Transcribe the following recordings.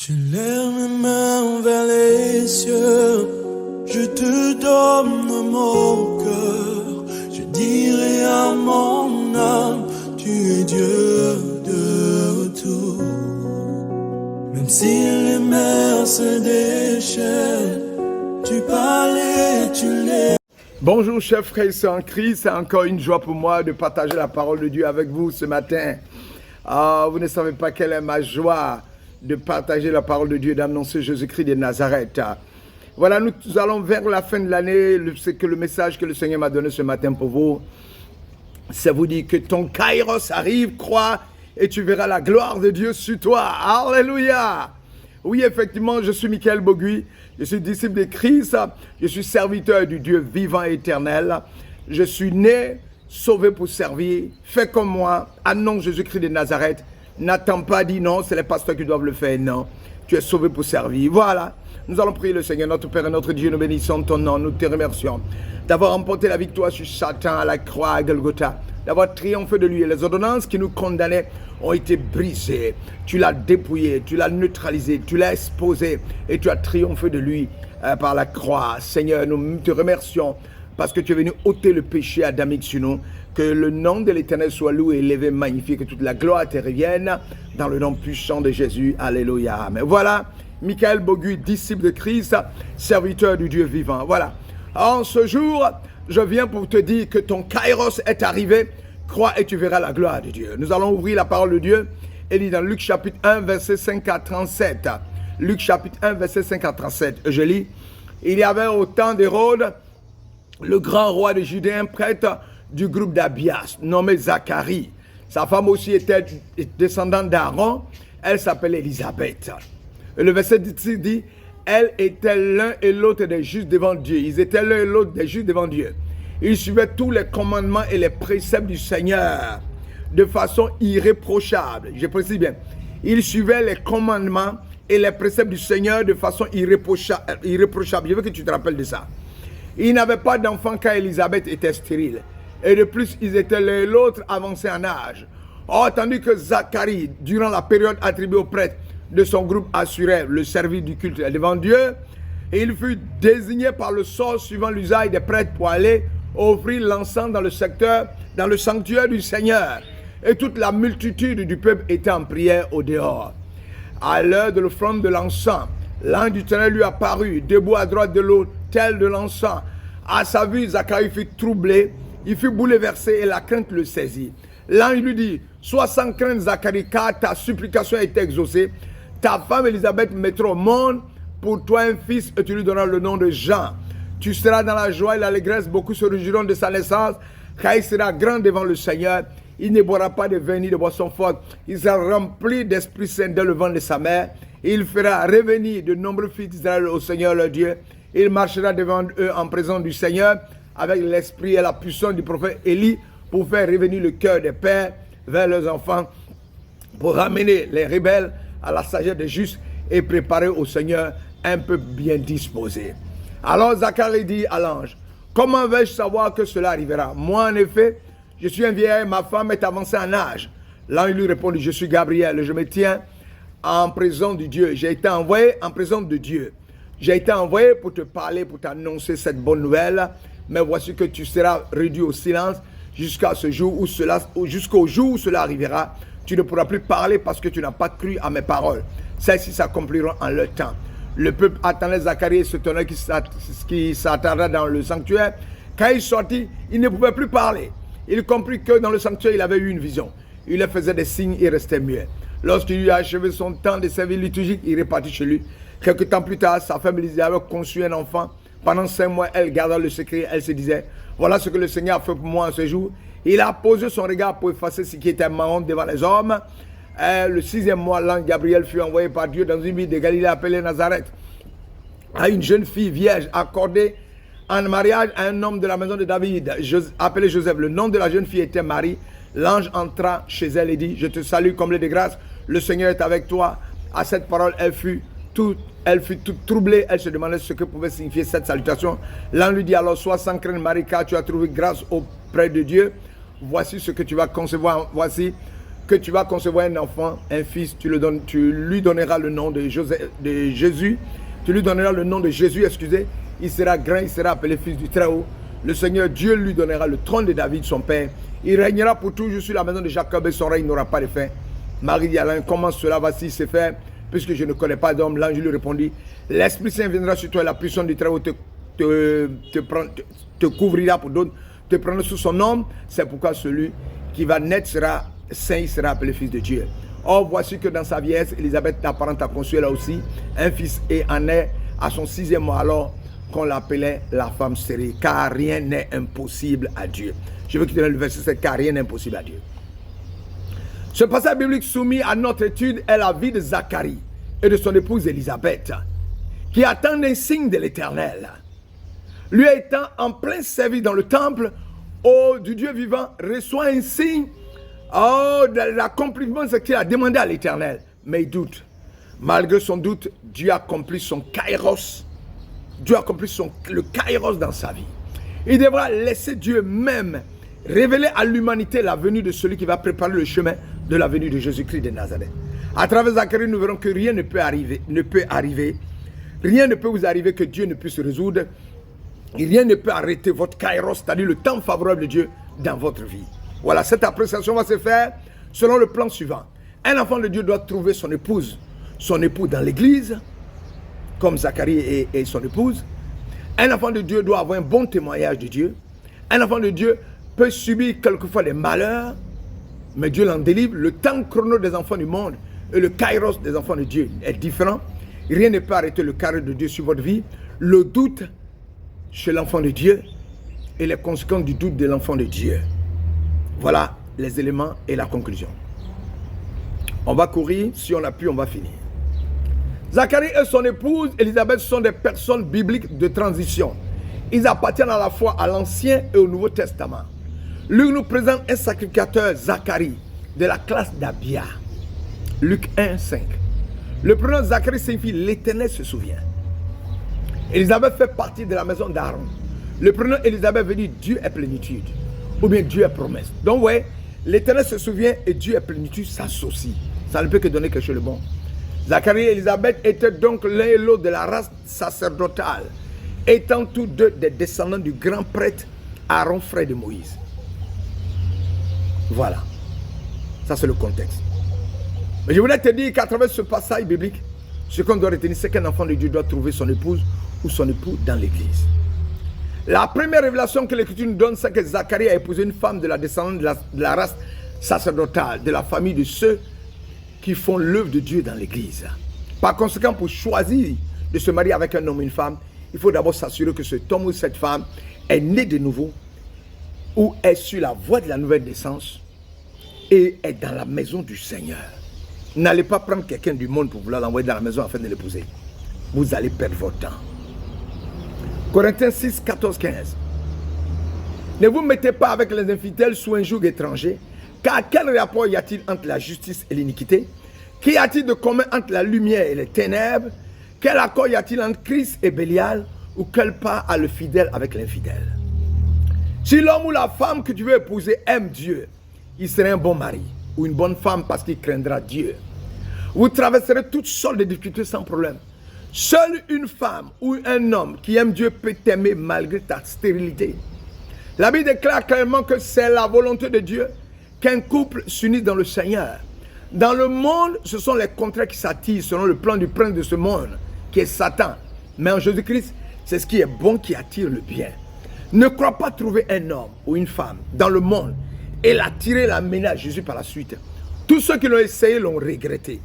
Je lève mes mains vers les cieux, je te donne mon cœur, je dirai à mon âme, tu es Dieu de tout. Même si les mers se déchaînent, tu parles et tu les... Bonjour chers frères et sœurs en Christ, c'est encore une joie pour moi de partager la parole de Dieu avec vous ce matin. Vous ne savez pas quelle est ma joie de partager la parole de Dieu, d'annoncer Jésus-Christ de Nazareth. Voilà, nous allons vers la fin de l'année. C'est que le message que le Seigneur m'a donné ce matin pour vous, c'est vous dire que ton Kairos arrive, crois, et tu verras la gloire de Dieu sur toi. Alléluia! Oui, effectivement, je suis Michael Bogui, je suis disciple de Christ, je suis serviteur du Dieu vivant et éternel. Je suis né, sauvé pour servir. Fais comme moi, annonce Jésus-Christ de Nazareth. N'attends pas, dis non, c'est les pasteurs qui doivent le faire. Non, tu es sauvé pour servir. Voilà, nous allons prier le Seigneur, notre Père et notre Dieu. Nous bénissons ton nom, nous te remercions d'avoir remporté la victoire sur Satan à la croix à Golgotha, d'avoir triomphé de lui. Et les ordonnances qui nous condamnaient ont été brisées. Tu l'as dépouillé, tu l'as neutralisé, tu l'as exposé et tu as triomphé de lui par la croix. Seigneur, nous te remercions parce que tu es venu ôter le péché adamique sur nous. Que le nom de l'Éternel soit loué, élevé, magnifié, que toute la gloire te revienne dans le nom puissant de Jésus. Alléluia. Amen. Voilà, Michael Bogui, disciple de Christ, serviteur du Dieu vivant. Voilà. En ce jour, je viens pour te dire que ton Kairos est arrivé. Crois et tu verras la gloire de Dieu. Nous allons ouvrir la parole de Dieu. Elle dit dans Luc chapitre 1, verset 5 à 37. Luc chapitre 1, verset 5 à 37. Je lis. Il y avait au temps d'Hérode, le grand roi de Judée, un prêtre du groupe d'Abias, nommé Zacharie. Sa femme aussi était descendante d'Aaron. Elle s'appelait Élisabeth. Et le verset dit, elle était l'un et l'autre des justes devant Dieu. Ils étaient l'un et l'autre des justes devant Dieu. Ils suivaient tous les commandements et les préceptes du Seigneur de façon irréprochable. Je précise bien. Ils suivaient les commandements et les préceptes du Seigneur de façon irréprochable. Je veux que tu te rappelles de ça. Ils n'avaient pas d'enfant quand Élisabeth était stérile. Et de plus, ils étaient l'un et l'autre avancés en âge. Or, tandis que Zacharie, durant la période attribuée aux prêtres de son groupe, assurait le service du culte devant Dieu, il fut désigné par le sort suivant l'usage des prêtres pour aller offrir l'encens dans le sanctuaire du Seigneur. Et toute la multitude du peuple était en prière au dehors. À l'heure de l'offrande de l'encens, l'ange du Seigneur lui apparut, debout à droite de l'autel de l'encens. À sa vue, Zacharie fut troublé. Il fut bouleversé et la crainte le saisit. L'ange lui dit, sois sans crainte Zacharie, car ta supplication a été exaucée. Ta femme Élisabeth mettra au monde pour toi un fils et tu lui donneras le nom de Jean. Tu seras dans la joie et l'allégresse, beaucoup se réjouiront de sa naissance, car il sera grand devant le Seigneur. Il ne boira pas de vin ni de boisson forte. Il sera rempli d'Esprit Saint dès le ventre de sa mère. Il fera revenir de nombreux fils d'Israël au Seigneur leur Dieu. Il marchera devant eux en présence du Seigneur, avec l'esprit et la puissance du prophète Élie, pour faire revenir le cœur des pères vers leurs enfants, pour ramener les rebelles à la sagesse des justes et préparer au Seigneur un peuple bien disposé. Alors Zacharie dit à l'ange, comment vais-je savoir que cela arrivera? Moi en effet, je suis un vieillard, ma femme est avancée en âge. L'ange lui répondit, je suis Gabriel, je me tiens en présence de Dieu. J'ai été envoyé en présence de Dieu. J'ai été envoyé pour te parler, pour t'annoncer cette bonne nouvelle. Mais voici que tu seras réduit au silence jusqu'au jour où cela arrivera. Tu ne pourras plus parler parce que tu n'as pas cru à mes paroles. Celles-ci s'accompliront en leur temps. Le peuple attendait Zacharie et se tenait qui s'attarda dans le sanctuaire. Quand il sortit, il ne pouvait plus parler. Il comprit que dans le sanctuaire, il avait eu une vision. Il leur faisait des signes et restait muet. Lorsqu'il eut achevé son temps de service liturgique, il repartit chez lui. Quelque temps plus tard, sa femme Élisabeth avait conçu un enfant. Pendant 5 mois, elle garda le secret. Elle se disait, voilà ce que le Seigneur a fait pour moi en ce jour. Il a posé son regard pour effacer ce qui était marrant devant les hommes. Le 6e mois, l'ange Gabriel fut envoyé par Dieu dans une ville de Galilée appelée Nazareth, à une jeune fille vierge accordée en mariage à un homme de la maison de David, appelé Joseph. Le nom de la jeune fille était Marie. L'ange entra chez elle et dit, je te salue comblée de grâce, le Seigneur est avec toi. À cette parole, elle fut toute troublée. Elle se demandait ce que pouvait signifier cette salutation. L'ange lui dit alors, sois sans crainte Marie, car tu as trouvé grâce auprès de Dieu. Voici ce que tu vas concevoir. Voici que tu vas concevoir un enfant, un fils, tu lui donneras le nom de Jésus. Tu lui donneras le nom de Jésus, excusez. Il sera grand, il sera appelé fils du Très-Haut. Le Seigneur Dieu lui donnera le trône de David, son père. Il régnera pour toujours sur la maison de Jacob et son règne n'aura pas de fin. Marie dit Alain, comment cela va-t-il se faire, puisque je ne connais pas d'homme? L'ange lui répondit, l'Esprit Saint viendra sur toi et la puissance du Très-Haut te couvrira pour d'autres, te prendra sous son nom. C'est pourquoi celui qui va naître sera saint, il sera appelé fils de Dieu. Or, voici que dans sa vieillesse, Élisabeth, ta parente, a conçu elle aussi un fils et en est à son 6e mois, alors qu'on l'appelait la femme stérile, car rien n'est impossible à Dieu. Je veux que tu donnes le verset 7, car rien n'est impossible à Dieu. Ce passage biblique soumis à notre étude est la vie de Zacharie et de son épouse Élisabeth, qui attendent un signe de l'Éternel. Lui étant en plein service dans le temple du Dieu vivant, reçoit un signe de l'accomplissement de ce qu'il a demandé à l'Éternel. Mais il doute. Malgré son doute, Dieu accomplit son kairos. Dieu accomplit le kairos dans sa vie. Il devra laisser Dieu même révéler à l'humanité la venue de celui qui va préparer le chemin de la venue de Jésus-Christ de Nazareth. À travers Zacharie, nous verrons que rien ne peut arriver. Rien ne peut vous arriver que Dieu ne puisse résoudre. Et rien ne peut arrêter votre kairos, c'est-à-dire le temps favorable de Dieu dans votre vie. Voilà, cette appréciation va se faire selon le plan suivant. Un enfant de Dieu doit trouver son époux dans l'église, comme Zacharie et son épouse. Un enfant de Dieu doit avoir un bon témoignage de Dieu. Un enfant de Dieu peut subir quelquefois des malheurs, mais Dieu l'en délivre. Le temps chrono des enfants du monde et le kairos des enfants de Dieu est différent. Rien ne peut arrêter le kairos de Dieu sur votre vie. Le doute chez l'enfant de Dieu et les conséquences du doute de l'enfant de Dieu. Voilà les éléments et la conclusion. On va courir, si on a pu, on va finir. Zacharie et son épouse Élisabeth sont des personnes bibliques de transition. Ils appartiennent à la fois à l'Ancien et au Nouveau Testament. Luc nous présente un sacrificateur, Zacharie, de la classe d'Abia. Luc 1, 5. Le prénom Zacharie signifie l'Éternel se souvient. Élisabeth fait partie de la maison d'Aaron. Le prénom Élisabeth veut dire Dieu est plénitude. Ou bien Dieu est promesse. Donc, ouais, l'Éternel se souvient et Dieu est plénitude s'associe. Ça ne peut que donner quelque chose de bon. Zacharie et Élisabeth étaient donc l'un et l'autre de la race sacerdotale, étant tous deux des descendants du grand prêtre Aaron, frère de Moïse. Voilà. Ça, c'est le contexte. Mais je voulais te dire qu'à travers ce passage biblique, ce qu'on doit retenir, c'est qu'un enfant de Dieu doit trouver son épouse ou son époux dans l'église. La première révélation que l'Écriture nous donne, c'est que Zacharie a épousé une femme de la descendance de la race sacerdotale, de la famille de ceux qui font l'œuvre de Dieu dans l'église. Par conséquent, pour choisir de se marier avec un homme ou une femme, il faut d'abord s'assurer que cet homme ou cette femme est né de nouveau ou est sur la voie de la nouvelle naissance et est dans la maison du Seigneur. N'allez pas prendre quelqu'un du monde pour vouloir l'envoyer dans la maison afin de l'épouser. Vous allez perdre votre temps. Corinthiens 6, 14, 15. Ne vous mettez pas avec les infidèles sous un joug étranger, car quel rapport y a-t-il entre la justice et l'iniquité? Qu'y a-t-il de commun entre la lumière et les ténèbres? Quel accord y a-t-il entre Christ et Bélial? Ou quel part a le fidèle avec l'infidèle? Si l'homme ou la femme que tu veux épouser aime Dieu, il serait un bon mari ou une bonne femme parce qu'il craindra Dieu. Vous traverserez toutes sortes de difficultés sans problème. Seule une femme ou un homme qui aime Dieu peut t'aimer malgré ta stérilité. La Bible déclare clairement que c'est la volonté de Dieu qu'un couple s'unisse dans le Seigneur. Dans le monde, ce sont les contraires qui s'attirent selon le plan du prince de ce monde, qui est Satan. Mais en Jésus-Christ, c'est ce qui est bon qui attire le bien. Ne crois pas trouver un homme ou une femme dans le monde et l'attirer, l'amener à Jésus par la suite. Tous ceux qui l'ont essayé l'ont regretté.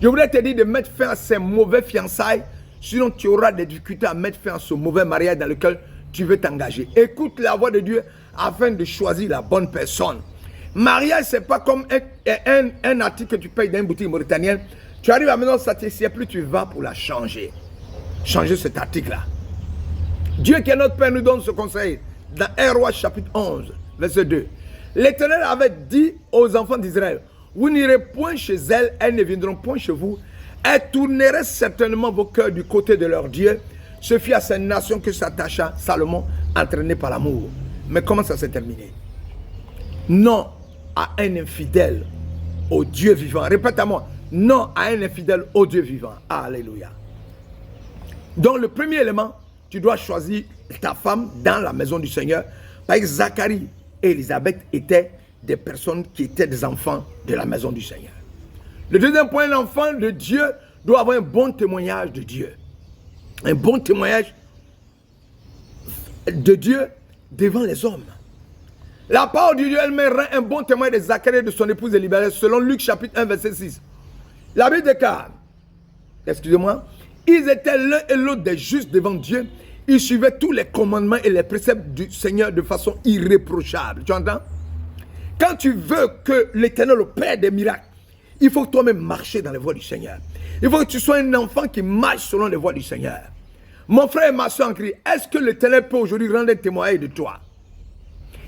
Je voulais te dire de mettre fin à ces mauvais fiançailles, sinon tu auras des difficultés à mettre fin à ce mauvais mariage dans lequel tu veux t'engager. Écoute la voix de Dieu afin de choisir la bonne personne. Mariage, ce n'est pas comme un article que tu payes dans une boutique mauritanienne. Tu arrives à la maison, ça ne te sied plus, tu vas pour la changer. Changer cet article-là. Dieu qui est notre Père nous donne ce conseil dans 1 Roi chapitre 11, verset 2. L'Éternel avait dit aux enfants d'Israël, vous n'irez point chez elles, elles ne viendront point chez vous. Elles tourneraient certainement vos cœurs du côté de leur Dieu. Ce fut à cette nation que s'attacha Salomon, entraîné par l'amour. Mais comment ça s'est terminé? Non à un infidèle au Dieu vivant. Répète à moi, non à un infidèle au Dieu vivant. Alléluia. Donc le premier élément, tu dois choisir ta femme dans la maison du Seigneur. Parce que Zacharie et Élisabeth étaient des personnes qui étaient des enfants de la maison du Seigneur. Le deuxième point, l'enfant de Dieu doit avoir un bon témoignage de Dieu. Un bon témoignage de Dieu devant les hommes. La parole de Dieu elle-même rend un bon témoignage de Zacharie et de son épouse Élisabeth selon Luc chapitre 1 verset 6. La Bible déclare, excusez-moi, ils étaient l'un et l'autre des justes devant Dieu. Ils suivaient tous les commandements et les préceptes du Seigneur de façon irréprochable. Tu entends? Quand tu veux que l'Éternel opère des miracles, il faut que toi-même marcher dans les voies du Seigneur. Il faut que tu sois un enfant qui marche selon les voies du Seigneur. Mon frère et ma soeur en Christ, est-ce que l'Éternel peut aujourd'hui rendre un témoignage de toi?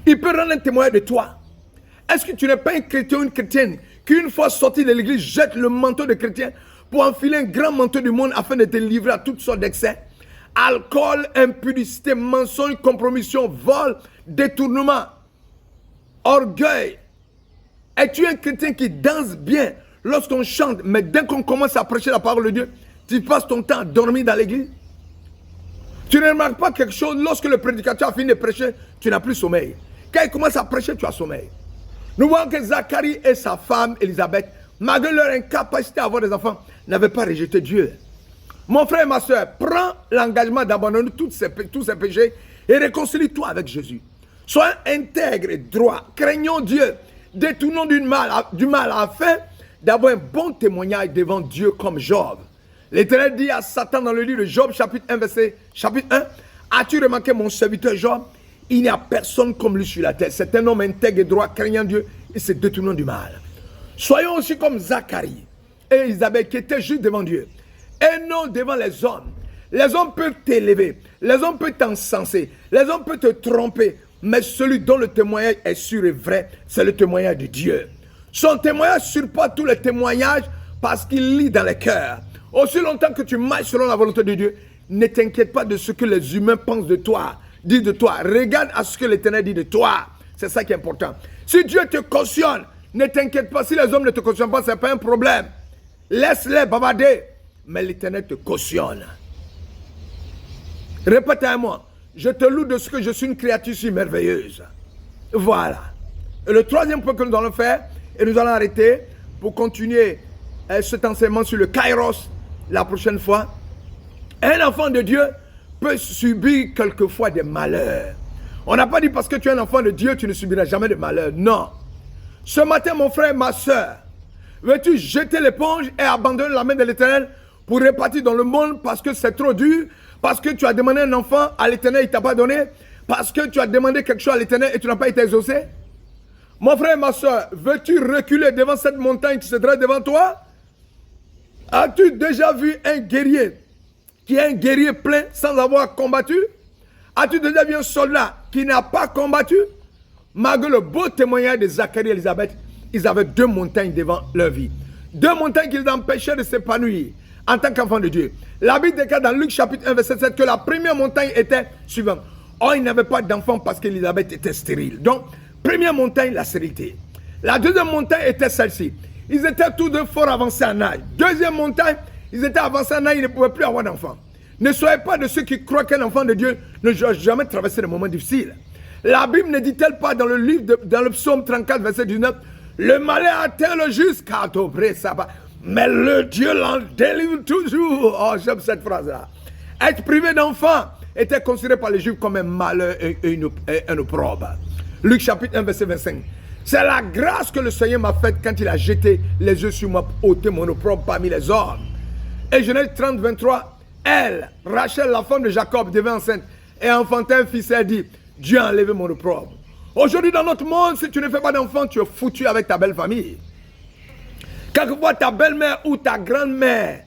Il peut rendre un témoignage de toi. Est-ce que tu n'es pas un chrétien ou une chrétienne qui, une fois sorti de l'église, jette le manteau de chrétien pour enfiler un grand manteau du monde afin de te livrer à toutes sortes d'excès? Alcool, impudicité, mensonge, compromission, vol, détournement, orgueil. Es-tu un chrétien qui danse bien lorsqu'on chante, mais dès qu'on commence à prêcher la parole de Dieu, tu passes ton temps à dormir dans l'église? Tu ne remarques pas quelque chose, lorsque le prédicateur a fini de prêcher, tu n'as plus sommeil. Quand il commence à prêcher, tu as sommeil. Nous voyons que Zacharie et sa femme, Élisabeth, malgré leur incapacité à avoir des enfants, n'avaient pas rejeté Dieu. Mon frère et ma soeur, prends l'engagement d'abandonner tous ces péchés et réconcilie-toi avec Jésus. Sois intègre et droit. Craignons Dieu. Détournons du mal afin d'avoir un bon témoignage devant Dieu comme Job. L'Éternel dit à Satan dans le livre de Job, chapitre 1, as-tu remarqué mon serviteur Job? Il n'y a personne comme lui sur la terre. C'est un homme intègre et droit, craignant Dieu et se détournant du mal. Soyons aussi comme Zacharie et Élisabeth qui étaient juste devant Dieu. Et non devant les hommes. Les hommes peuvent t'élever, les hommes peuvent t'encenser, les hommes peuvent te tromper, mais celui dont le témoignage est sûr et vrai, c'est le témoignage de Dieu. Son témoignage surpasse tous les témoignages parce qu'il lit dans les cœurs. Aussi longtemps que tu marches selon la volonté de Dieu, ne t'inquiète pas de ce que les humains pensent de toi, disent de toi. Regarde à ce que l'Éternel dit de toi. C'est ça qui est important. Si Dieu te cautionne, ne t'inquiète pas. Si les hommes ne te cautionnent pas, ce n'est pas un problème. Laisse-les bavarder. Mais l'Éternel te cautionne. Répète à moi. Je te loue de ce que je suis une créature si merveilleuse. Voilà. Et le troisième point que nous allons faire, et nous allons arrêter pour continuer cet enseignement sur le Kairos la prochaine fois. Un enfant de Dieu peut subir quelquefois des malheurs. On n'a pas dit parce que tu es un enfant de Dieu, tu ne subiras jamais de malheur. Non. Ce matin, mon frère, ma soeur, veux-tu jeter l'éponge et abandonner la main de l'Éternel pour repartir dans le monde parce que c'est trop dur, parce que tu as demandé un enfant à l'Éternel, il ne t'a pas donné, parce que tu as demandé quelque chose à l'Éternel et tu n'as pas été exaucé? Mon frère, ma soeur, veux-tu reculer devant cette montagne qui se dresse devant toi? As-tu déjà vu un guerrier qui est un guerrier plein sans avoir combattu? As-tu déjà vu un soldat qui n'a pas combattu? Malgré le beau témoignage de Zacharie et Élisabeth, ils avaient deux montagnes devant leur vie. Deux montagnes qui les empêchaient de s'épanouir en tant qu'enfants de Dieu. La Bible déclare dans Luc chapitre 1 verset 7 que la première montagne était suivante. Oh, ils n'avaient pas d'enfants parce qu'Élisabeth était stérile. Donc, première montagne, la stérilité. La deuxième montagne était celle-ci. Ils étaient tous deux fort avancés en âge. Deuxième montagne, ils étaient avancés en âge, ils ne pouvaient plus avoir d'enfants. Ne soyez pas de ceux qui croient qu'un enfant de Dieu ne doit jamais traverser des moments difficiles. La Bible ne dit-elle pas dans le livre, dans le psaume 34, verset 19, le malheur atteint le juste, car ça va. Mais le Dieu l'en délivre toujours. Oh, j'aime cette phrase-là. Être privé d'enfant était considéré par les Juifs comme un malheur et un opprobre. Luc chapitre 1, verset 25. C'est la grâce que le Seigneur m'a faite quand il a jeté les yeux sur moi pour ôter mon opprobre parmi les hommes. Et Genèse 30, 23, elle, Rachel, la femme de Jacob, devint enceinte et enfantait un fils. Elle dit, Dieu a enlevé mon opprobre. Aujourd'hui, dans notre monde, si tu ne fais pas d'enfant, tu es foutu avec ta belle famille. Quelquefois, ta belle-mère ou ta grand-mère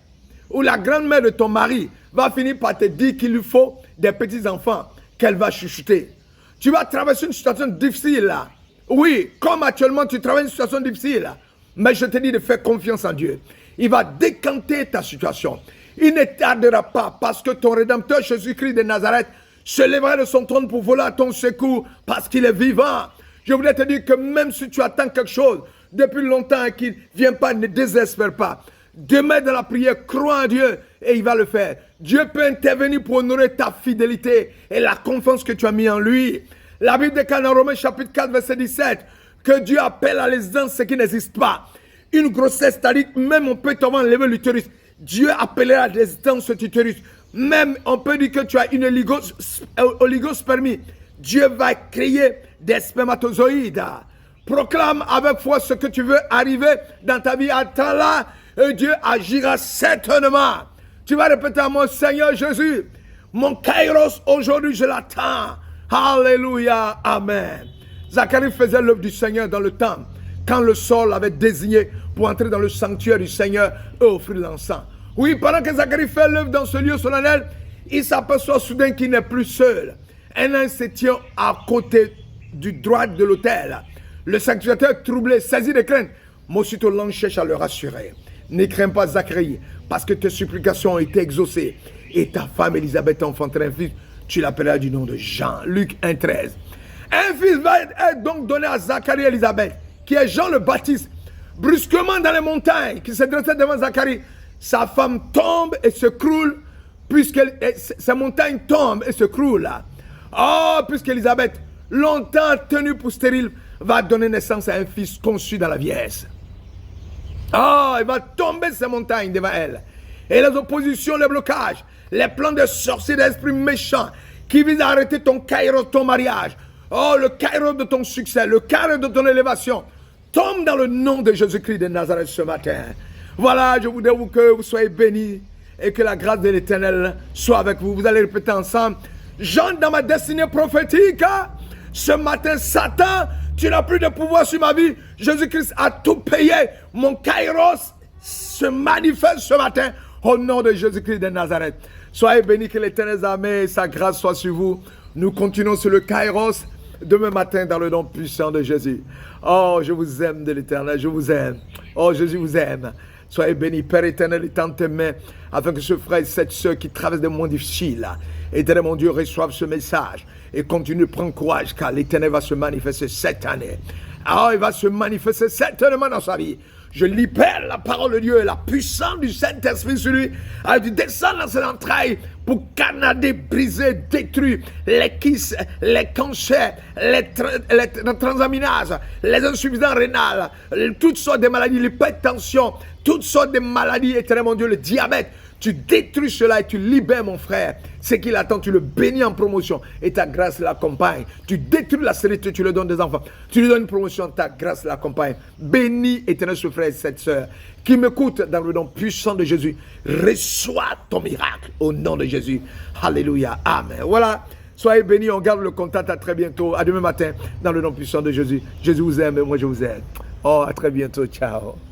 ou la grand-mère de ton mari va finir par te dire qu'il lui faut des petits-enfants qu'elle va chuchoter. Tu vas traverser une situation difficile là. Oui, comme actuellement tu traverses une situation difficile là. Mais je te dis de faire confiance en Dieu. Il va décanter ta situation. Il ne tardera pas parce que ton Rédempteur Jésus-Christ de Nazareth se lèvera de son trône pour voler à ton secours parce qu'il est vivant. Je voulais te dire que même si tu attends quelque chose, depuis longtemps et qui ne vient pas, ne désespère pas. Demeure dans la prière, crois en Dieu et il va le faire. Dieu peut intervenir pour honorer ta fidélité et la confiance que tu as mis en lui. La Bible déclare dans Romains chapitre 4, verset 17, que Dieu appelle à l'existence ce qui n'existe pas. Une grossesse, c'est-à-dire même on peut t'avoir enlevé l'utérus. Dieu appellera à l'existence cet utérus. Même on peut dire que tu as une oligospermie. Dieu va créer des spermatozoïdes. Proclame avec foi ce que tu veux arriver dans ta vie. Attends-là, et Dieu agira certainement. Tu vas répéter à moi, Seigneur Jésus, mon kairos aujourd'hui je l'attends. Alléluia, amen. Zacharie faisait l'œuvre du Seigneur dans le temple, quand le sol l'avait désigné pour entrer dans le sanctuaire du Seigneur et offrir l'encens. Oui, pendant que Zacharie fait l'œuvre dans ce lieu solennel, il s'aperçoit soudain qu'il n'est plus seul. Un ange se tient à côté du droit de l'autel. Le sacrificateur troublé, saisi de crainte, mais aussitôt l'ange cherche à le rassurer. Ne crains pas Zacharie, parce que tes supplications ont été exaucées. Et ta femme Élisabeth enfantera un fils, tu l'appelleras du nom de Jean. Luc 1,13. Un fils va être donc donné à Zacharie et Élisabeth, qui est Jean le Baptiste. Brusquement dans les montagnes, qui se dressait devant Zacharie, sa femme tombe et se croule, puisque ces montagnes tombent et se croulent. Oh, puisqu'Élisabeth, longtemps tenue pour stérile, va donner naissance à un fils conçu dans la vieillesse. Oh, il va tomber ces montagnes devant elle. Et les oppositions, les blocages, les plans de sorciers, d'esprits méchants qui visent à arrêter ton kairos, ton mariage. Oh, le kairos de ton succès, le kairos de ton élévation, tombe dans le nom de Jésus-Christ de Nazareth ce matin. Voilà, je voudrais que vous soyez bénis et que la grâce de l'Éternel soit avec vous. Vous allez répéter ensemble. J'entre dans ma destinée prophétique. Ce matin, Satan, tu n'as plus de pouvoir sur ma vie. Jésus-Christ a tout payé. Mon kairos se manifeste ce matin au nom de Jésus-Christ de Nazareth. Soyez bénis, que l'Éternel et sa grâce soit sur vous. Nous continuons sur le kairos demain matin dans le nom puissant de Jésus. Oh, je vous aime de l'Éternel, je vous aime. Oh, Jésus vous aime. Soyez bénis, Père éternel, étends tes mains afin que ce frère et cette soeur qui traversent des moments difficiles, éternel mon Dieu, reçoivent ce message et continue de prendre courage car l'Éternel va se manifester cette année. Alors, il va se manifester certainement dans sa vie. Je libère la parole de Dieu et la puissance du Saint-Esprit sur lui. Alors, il descend dans ses entrailles pour canader, briser, détruire les kystes, les cancers, les transaminases, les insuffisances rénales, toutes sortes de maladies, l'hypertension, toutes sortes de maladies, éternel mon Dieu, le diabète. Tu détruis cela et tu libères mon frère. Ce qu'il attend, tu le bénis en promotion et ta grâce l'accompagne. Tu détruis la stérilité, tu lui donnes des enfants. Tu lui donnes une promotion, ta grâce l'accompagne. Bénis, éternel, ce frère et cette soeur qui m'écoute dans le nom puissant de Jésus. Reçois ton miracle au nom de Jésus. Alléluia. Amen. Voilà. Soyez bénis. On garde le contact. À très bientôt. À demain matin dans le nom puissant de Jésus. Jésus vous aime et moi je vous aime. Oh, à très bientôt. Ciao.